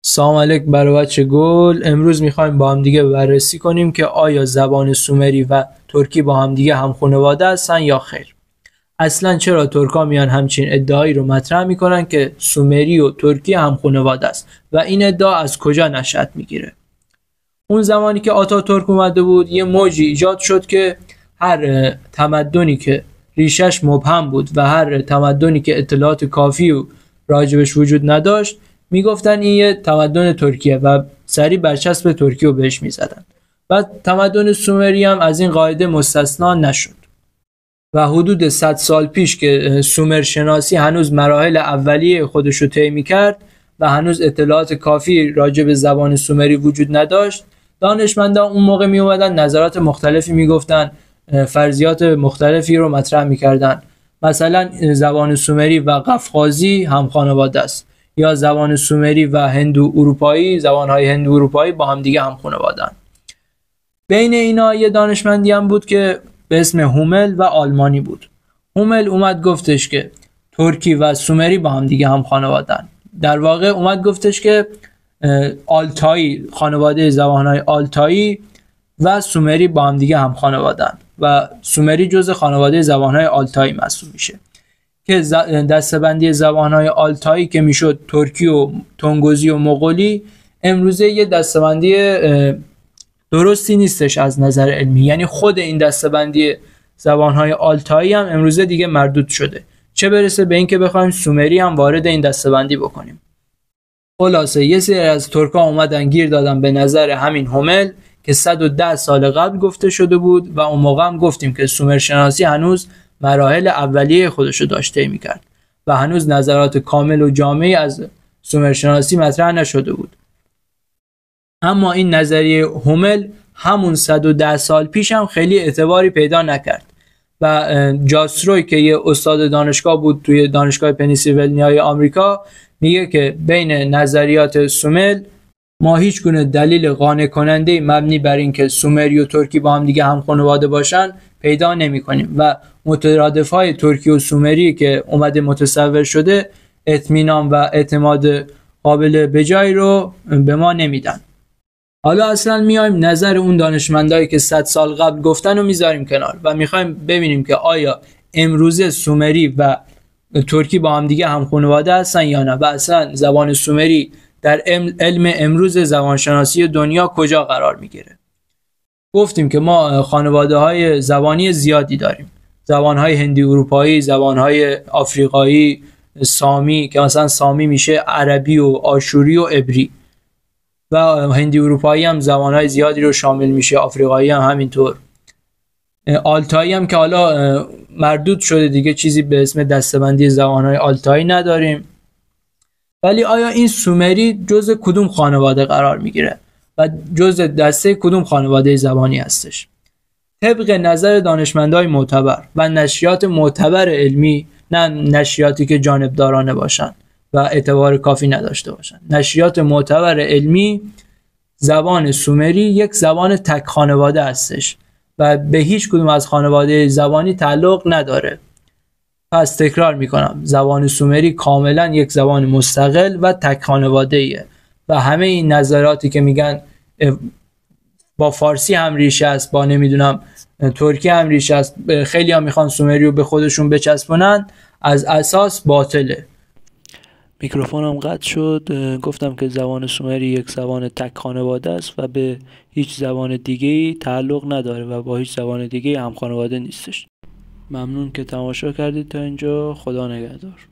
سلام علیکم برای بچه گل. امروز میخوایم با هم دیگه بررسی کنیم که آیا زبان سومری و ترکی با هم دیگه هم خانواده هستن یا خیر. اصلا چرا ترکا میان همچین ادعایی رو مطرح میکنن که سومری و ترکی هم خانواده است و این ادعا از کجا نشأت میگیره؟ اون زمانی که آتاتورک اومده بود یه موجی ایجاد شد که هر تمدنی که ریشش مبهم بود و هر تمدنی که اطلاعات کافی و راجبش وجود نداشت میگفتن این یه تمدن ترکیه و سری برچسب ترکی رو بهش میزدن و تمدن سومری هم از این قاعده مستثنا نشد و حدود 100 سال پیش که سومر شناسی هنوز مراحل اولیه خودش رو طی می‌کرد و هنوز اطلاعات کافی راجع به زبان سومری وجود نداشت، دانشمندان اون موقع می اومدن نظرات مختلفی میگفتن، فرضیات مختلفی رو مطرح می‌کردن. مثلا زبان سومری و قفقازی هم خانواده است، یا زبان سومری و هندو اروپایی، زبان‌های هندو اروپایی با هم دیگه هم خانواده‌اند. بین اینا یه دانشمندی هم بود که به اسم هومل و آلمانی بود. هومل اومد گفتش که ترکی و سومری با هم دیگه هم خانواده‌اند. در واقع اومد گفتش که آلتایی، خانواده زبان‌های آلتایی و سومری با هم دیگه هم خانواده‌اند و سومری جزء خانواده زبان‌های آلتایی محسوب میشه که دسته‌بندی زبان‌های آلتایی که میشد ترکی و تونگوزی و مغولی امروزه یه دسته‌بندی درستی نیستش از نظر علمی. یعنی خود این دسته‌بندی زبان‌های آلتایی هم امروزه دیگه مردود شده، چه برسه به این که بخوایم سومری هم وارد این دسته‌بندی بکنیم. خلاصه یه سری از ترک‌ها اومدن گیر دادن به نظر همین هومل که 110 سال قبل گفته شده بود و اون موقع هم گفتیم که سومر شناسی هنوز مراحل اولیه خودش رو داشته می‌کرد و هنوز نظرات کامل و جامعی از سومر شناسی مطرح نشده بود. اما این نظریه هومل همون 110 سال پیش هم خیلی اعتباری پیدا نکرد و جاستروی که یه استاد دانشگاه بود توی دانشگاه پنیسیلوانیای آمریکا میگه که بین نظریات سومل ما هیچ گونه دلیل قانع کننده مبنی بر این که سومری و ترکی با هم دیگه هم خانواده باشن پیدا نمی کنیم و مترادف‌های ترکی و سومری که اومده متصور شده اطمینان و اعتماد قابل بجای رو به ما نمیدن. حالا اصلا میایم نظر اون دانشمندایی که 100 سال قبل گفتن رو میذاریم کنار و میخوایم ببینیم که آیا امروزه سومری و ترکی با هم دیگه هم خانواده هستن یا نه و اصلا زبان سومری در علم امروز زبانشناسی دنیا کجا قرار میگیره. گفتیم که ما خانواده های زبانی زیادی داریم، زبان های هندی اروپایی، زبان های آفریقایی، سامی که مثلا سامی میشه عربی و آشوری و عبری و هندی اروپایی هم زبان‌های زیادی رو شامل میشه، آفریقایی هم همینطور. آلتایی هم که حالا مردود شده دیگه، چیزی به اسم دسته‌بندی زبان‌های آلتایی نداریم. ولی آیا این سومری جزء کدوم خانواده قرار میگیره و جزء دسته کدوم خانواده زبانی هستش؟ طبق نظر دانشمندای معتبر و نشریات معتبر علمی، نه نشریاتی که جانبدارانه باشن و اعتبار کافی نداشته باشن، نشریات معتبر علمی، زبان سومری یک زبان تک خانواده هستش و به هیچ کدوم از خانواده زبانی تعلق نداره. پس تکرار میکنم، زبان سومری کاملا یک زبان مستقل و تک خانواده ایه و همه این نظراتی که میگن با فارسی هم ریشه است، با نمیدونم ترکی هم ریشه است، خیلی ها میخوان سومری رو به خودشون بچسبونن، از اساس باطله. میکروفونم قطع شد. گفتم که زبان سومری یک زبان تک خانواده است و به هیچ زبان دیگه‌ای تعلق نداره و با هیچ زبان دیگه‌ای هم خانواده نیستش. ممنون که تماشا کردید تا اینجا. خدا نگهدار.